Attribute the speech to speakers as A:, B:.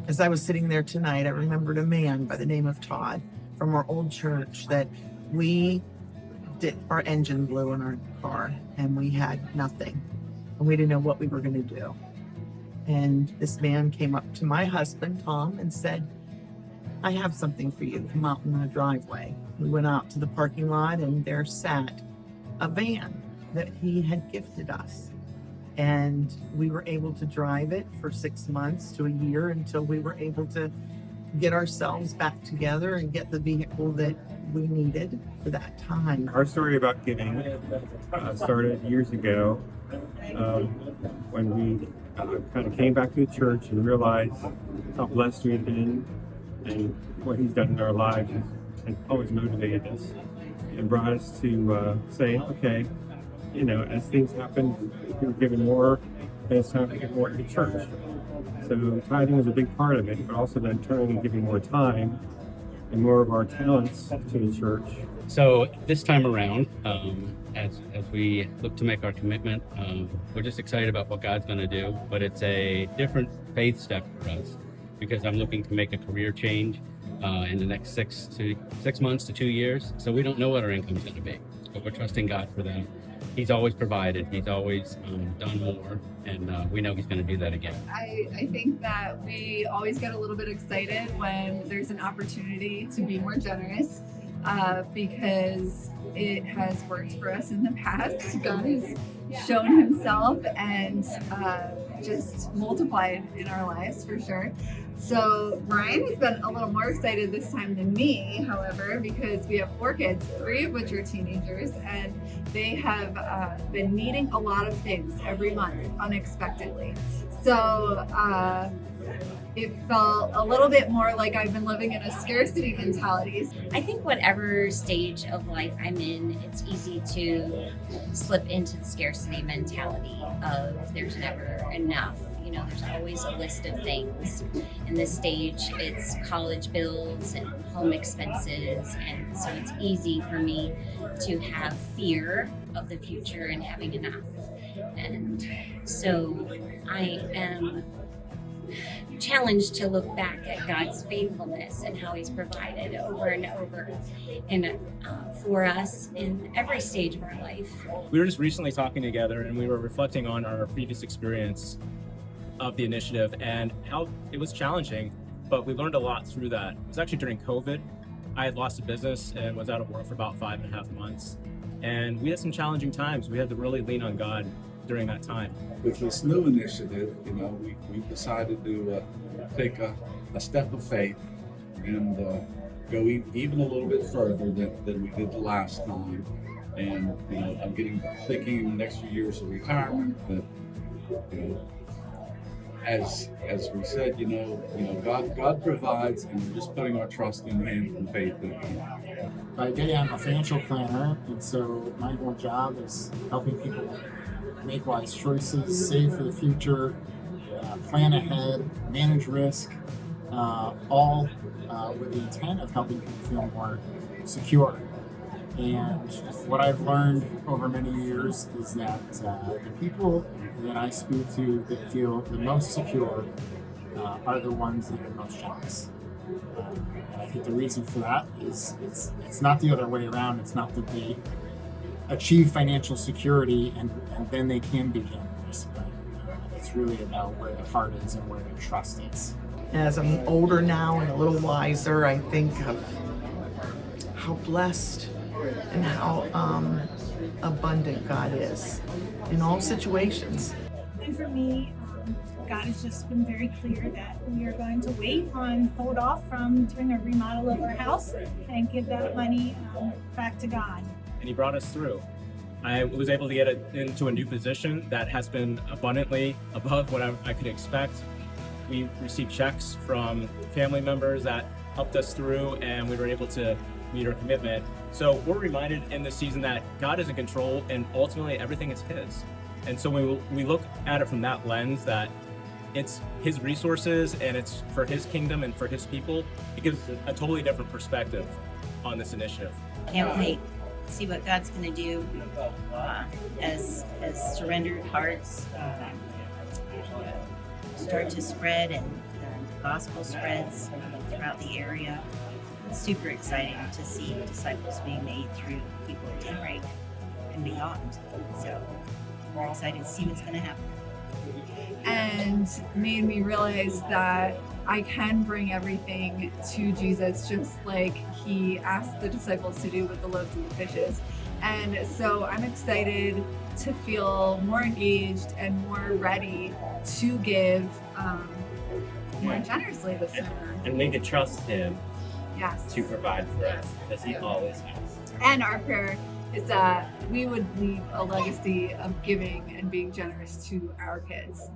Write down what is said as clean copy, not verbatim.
A: As I was sitting there tonight, I remembered a man by the name of Todd from our old church that we did, our engine blew in our car and we had nothing and we didn't know what we were going to do. And this man came up to my husband, Tom, and said, I have something for you. Come out in the driveway. We went out to the parking lot and there sat a van that he had gifted us. And we were able to drive it for 6 months to a year until we were able to get ourselves back together and get the vehicle that we needed for that time.
B: Our story about giving started years ago when we kind of came back to the church and realized how blessed we've been and what he's done in our lives has always motivated us and brought us to say, okay, you know, as things happen, we're giving more, and it's time to give more to the church. So tithing was a big part of it, but also then turning and giving more time and more of our talents to the church.
C: So this time around, as we look to make our commitment, we're just excited about what God's going to do, but it's a different faith step for us because I'm looking to make a career change in the next 6 months to 2 years. So we don't know what our income's going to be, but we're trusting God for that. He's always provided. He's always done more, and we know he's going to do that again.
D: I think that we always get a little bit excited when there's an opportunity to be more generous because it has worked for us in the past. God has shown himself and just multiplied in our lives for sure. So Brian has been a little more excited this time than me, however, because we have 4 kids, 3 of which are teenagers, and they have been needing a lot of things every month unexpectedly. So it felt a little bit more like I've been living in a scarcity mentality.
E: I think whatever stage of life I'm in, it's easy to slip into the scarcity mentality of there's never enough. You know, there's always a list of things. In this stage, it's college bills and home expenses, and so it's easy for me to have fear of the future and having enough. And so I am challenged to look back at God's faithfulness and how he's provided over and over and for us in every stage of our life.
F: We were just recently talking together and we were reflecting on our previous experience of the initiative and how it was challenging, but we learned a lot through that. It was actually during COVID. I had lost a business and was out of work for about 5.5 months. And we had some challenging times. We had to really lean on God during that time.
G: With this new initiative, you know, we decided to take a step of faith and go even a little bit further than we did the last time. And, you know, I'm thinking in the next few years of retirement that, you know, as we said, you know, God provides, and we're just putting our trust in Him and faith in Him.
H: By day, I'm a financial planner, and so my whole job is helping people make wise choices, save for the future, plan ahead, manage risk, all with the intent of helping people feel more secure. And what I've learned over many years is that the people that I speak to that feel the most secure are the ones that are most generous. And I think the reason for that is it's not the other way around. It's not that they achieve financial security and then they can be generous, but it's really about where the heart is and where their trust is.
A: As I'm older now and a little wiser, I think of how blessed and how abundant God is in all situations.
I: And for me, God has just been very clear that we are going to hold off from doing a remodel of our house and give that money back to God.
F: And he brought us through. I was able to get into a new position that has been abundantly above what I could expect. We received checks from family members that helped us through, and we were able to meet our commitment. So we're reminded in this season that God is in control and ultimately everything is His. And so when we look at it from that lens, that it's His resources and it's for His kingdom and for His people, it gives a totally different perspective on this initiative.
E: Can't wait to see what God's going to do as surrendered hearts start to spread and
J: gospel spreads throughout the area. It's super exciting to see disciples being made through people at Daybreak and beyond. So we're excited to see what's going to happen.
D: And made me realize that I can bring everything to Jesus, just like he asked the disciples to do with the loaves and the fishes. And so I'm excited to feel more engaged and more ready to give more generously this summer.
K: And we could trust him
D: Yes.
K: to provide for us because he always has.
D: And our prayer is that we would leave a legacy of giving and being generous to our kids.